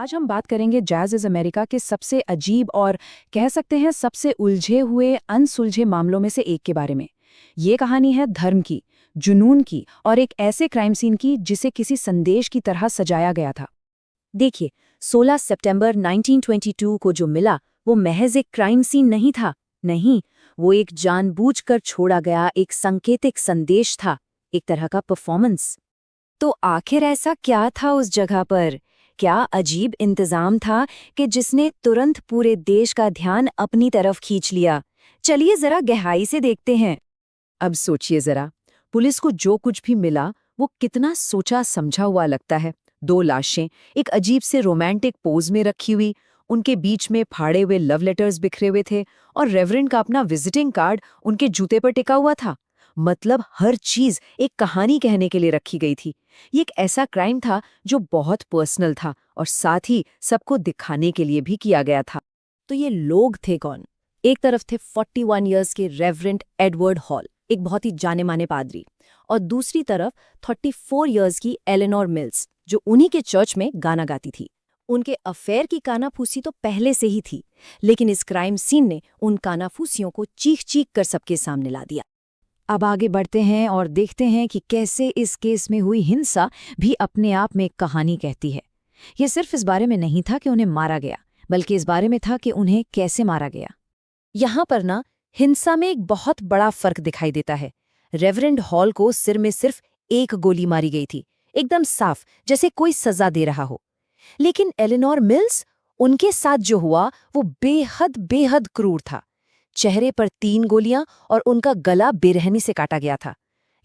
आज हम बात करेंगे जैज़ इज़ अमेरिका के सबसे अजीब और कह सकते हैं सबसे उलझे हुए अनसुलझे मामलों में से एक के बारे में। ये कहानी है धर्म की, जुनून की और एक ऐसे क्राइम सीन की जिसे किसी संदेश की तरह सजाया गया था। देखिए, 16 सितंबर 1922 को जो मिला वो महज एक क्राइम सीन नहीं था। नहीं, वो एक जानबूझकर छोड़ा गया एक सांकेतिक संदेश था, एक तरह का परफॉर्मेंस। तो आखिर ऐसा क्या था उस जगह पर? क्या अजीब इंतजाम था कि जिसने तुरंत पूरे देश का ध्यान अपनी तरफ खींच लिया? चलिए जरा गहराई से देखते हैं। अब सोचिए जरा, पुलिस को जो कुछ भी मिला वो कितना सोचा समझा हुआ लगता है। 2 लाशें एक अजीब से रोमांटिक पोज में रखी हुई, उनके बीच में फाड़े हुए लव लेटर्स बिखरे हुए थे और रेवरेंड का अपना विजिटिंग कार्ड उनके जूते पर टिका हुआ था। मतलब हर चीज एक कहानी कहने के लिए रखी गई थी। ये एक ऐसा क्राइम था जो बहुत पर्सनल था और साथ ही सबको दिखाने के लिए भी किया गया था। तो ये लोग थे कौन? एक तरफ थे 41 इयर्स के रेवरेंड एडवर्ड हॉल, एक बहुत ही जाने माने पादरी, और दूसरी तरफ 34 इयर्स की एलेनोर मिल्स, जो उन्हीं के चर्च में गाना गाती थी। उनके अफेयर की कानाफूसी तो पहले से ही थी, लेकिन इस क्राइम सीन ने उन कानाफूसियों को चीख चीख कर सबके सामने ला दिया। अब आगे बढ़ते हैं और देखते हैं कि कैसे इस केस में हुई हिंसा भी अपने आप में एक कहानी कहती है। ये सिर्फ इस बारे में नहीं था कि उन्हें मारा गया, बल्कि इस बारे में था कि उन्हें कैसे मारा गया। यहाँ पर ना हिंसा में एक बहुत बड़ा फर्क दिखाई देता है। रेवरेंड हॉल को सिर में सिर्फ एक गोली मारी गई थी, एकदम साफ, जैसे कोई सजा दे रहा हो। लेकिन एलेनोर मिल्स, उनके साथ जो हुआ वो बेहद बेहद क्रूर था। चेहरे पर 3 गोलियां और उनका गला बेरहमी से काटा गया था।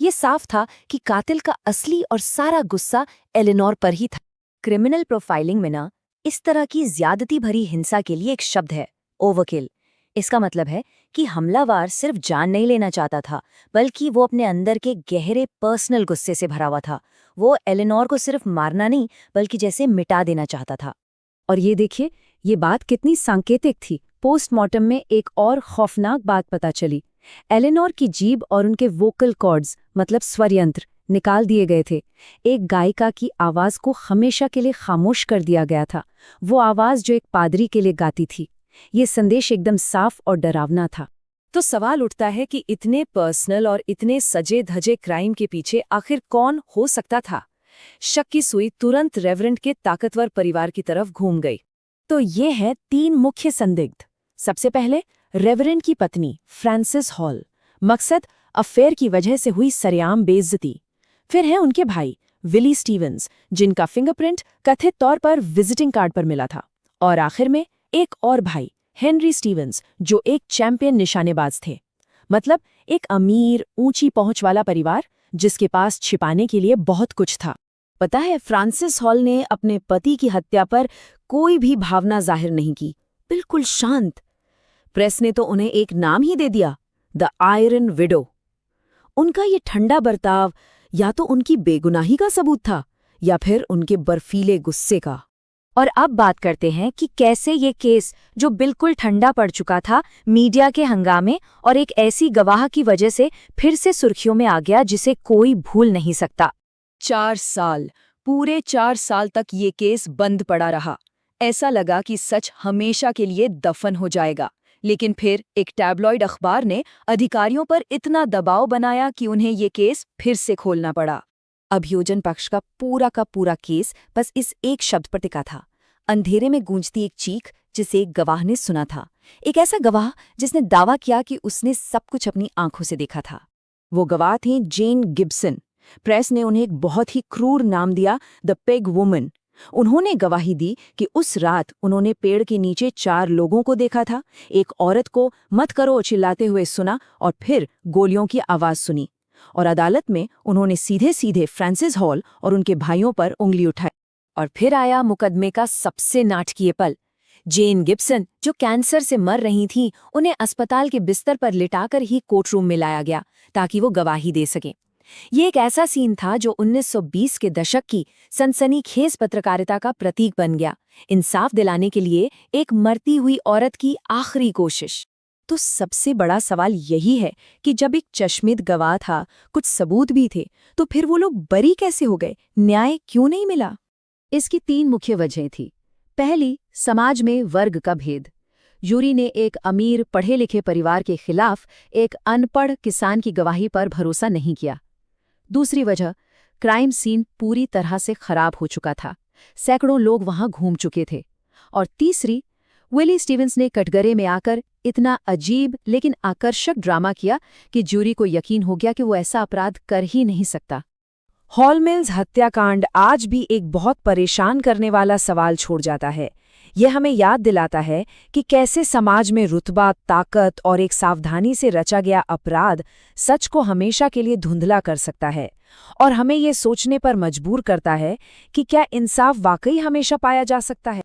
ये साफ था कि कातिल का असली और सारा गुस्सा एलेनोर पर ही था। क्रिमिनल प्रोफाइलिंग में ना इस तरह की ज्यादती भरी हिंसा के लिए एक शब्द है, ओवरकिल। इसका मतलब है कि हमलावर सिर्फ जान नहीं लेना चाहता था, बल्कि वो अपने अंदर के गहरे पर्सनल गुस्से से भरा हुआ था। वो एलेनोर को सिर्फ मारना नहीं, बल्कि जैसे मिटा देना चाहता था। और ये देखिए, ये बात कितनी सांकेतिक थी। पोस्टमार्टम में एक और खौफनाक बात पता चली। एलेनोर की जीभ और उनके वोकल कॉर्ड्स, मतलब स्वर यंत्र, निकाल दिए गए थे। एक गायिका की आवाज को हमेशा के लिए खामोश कर दिया गया था, वो आवाज जो एक पादरी के लिए गाती थी। ये संदेश एकदम साफ और डरावना था। तो सवाल उठता है कि इतने पर्सनल और इतने सजे धजे क्राइम के पीछे आखिर कौन हो सकता था? शक की सुई तुरंत रेवरेंड के ताकतवर परिवार की तरफ घूम गई। तो ये है 3 मुख्य संदिग्ध। सबसे पहले रेवरेंड की पत्नी फ्रांसिस हॉल, मकसद अफेयर की वजह से हुई सरेआम बेइज्जती। फिर है उनके भाई विली स्टीवंस, जिनका फिंगरप्रिंट कथित तौर पर विजिटिंग कार्ड पर मिला था। और आखिर में एक और भाई हेनरी स्टीवंस, जो एक चैंपियन निशानेबाज थे। मतलब एक अमीर, ऊंची पहुंच वाला परिवार जिसके पास छिपाने के लिए बहुत कुछ था। पता है, फ्रांसिस हॉल ने अपने पति की हत्या पर कोई भी भावना जाहिर नहीं की, बिल्कुल शांत। प्रेस ने तो उन्हें एक नाम ही दे दिया, द आयरन विडो। उनका ये ठंडा बर्ताव या तो उनकी बेगुनाही का सबूत था या फिर उनके बर्फीले गुस्से का। और अब बात करते हैं कि कैसे ये केस, जो बिल्कुल ठंडा पड़ चुका था, मीडिया के हंगामे और एक ऐसी गवाह की वजह से फिर से सुर्खियों में आ गया जिसे कोई भूल नहीं सकता। 4 साल, पूरे 4 साल तक ये केस बंद पड़ा रहा। ऐसा लगा कि सच हमेशा के लिए दफन हो जाएगा। लेकिन फिर एक टैबलॉइड अखबार ने अधिकारियों पर इतना दबाव बनाया कि उन्हें ये केस फिर से खोलना पड़ा। अभियोजन पक्ष का पूरा केस बस इस एक शब्द पर टिका था। अंधेरे में गूंजती एक चीख जिसे एक गवाह ने सुना था। एक ऐसा गवाह जिसने दावा किया कि उसने सब कुछ अपनी आंखों से देखा था। वो गवाह थी जेन गिब्सन। प्रेस ने उन्हें एक बहुत ही क्रूर नाम दिया, द पेग वुमन। उन्होंने गवाही दी कि उस रात उन्होंने पेड़ के नीचे 4 लोगों को देखा था। एक औरत को मत करो चिल्लाते हुए सुना और फिर गोलियों की आवाज सुनी। और अदालत में उन्होंने सीधे सीधे फ्रांसिस हॉल और उनके भाइयों पर उंगली उठाई। और फिर आया मुकदमे का सबसे नाटकीय पल। जेन गिब्सन, जो कैंसर से मर रही थीं, उन्हें अस्पताल के बिस्तर पर लिटाकर ही कोर्टरूम में लाया गया ताकि वो गवाही दे सकें। ये एक ऐसा सीन था जो 1920 के दशक की सनसनीखेज पत्रकारिता का प्रतीक बन गया। इंसाफ दिलाने के लिए एक मरती हुई औरत की आखिरी कोशिश। तो सबसे बड़ा सवाल यही है कि जब एक चश्मिद गवाह था, कुछ सबूत भी थे, तो फिर वो लोग बरी कैसे हो गए? न्याय क्यों नहीं मिला? इसकी 3 मुख्य वजहें थी। पहली, समाज में वर्ग का भेद। यूरी ने एक अमीर पढ़े लिखे परिवार के खिलाफ एक अनपढ़ किसान की गवाही पर भरोसा नहीं किया। दूसरी वजह, क्राइम सीन पूरी तरह से खराब हो चुका था, सैकड़ों लोग वहां घूम चुके थे। और तीसरी, विली स्टीवंस ने कटघरे में आकर इतना अजीब लेकिन आकर्षक ड्रामा किया कि जूरी को यकीन हो गया कि वो ऐसा अपराध कर ही नहीं सकता। हॉल मिल्स हत्याकांड आज भी एक बहुत परेशान करने वाला सवाल छोड़ जाता है। यह हमें याद दिलाता है कि कैसे समाज में रुतबा, ताकत और एक सावधानी से रचा गया अपराध सच को हमेशा के लिए धुंधला कर सकता है, और हमें ये सोचने पर मजबूर करता है कि क्या इंसाफ वाकई हमेशा पाया जा सकता है।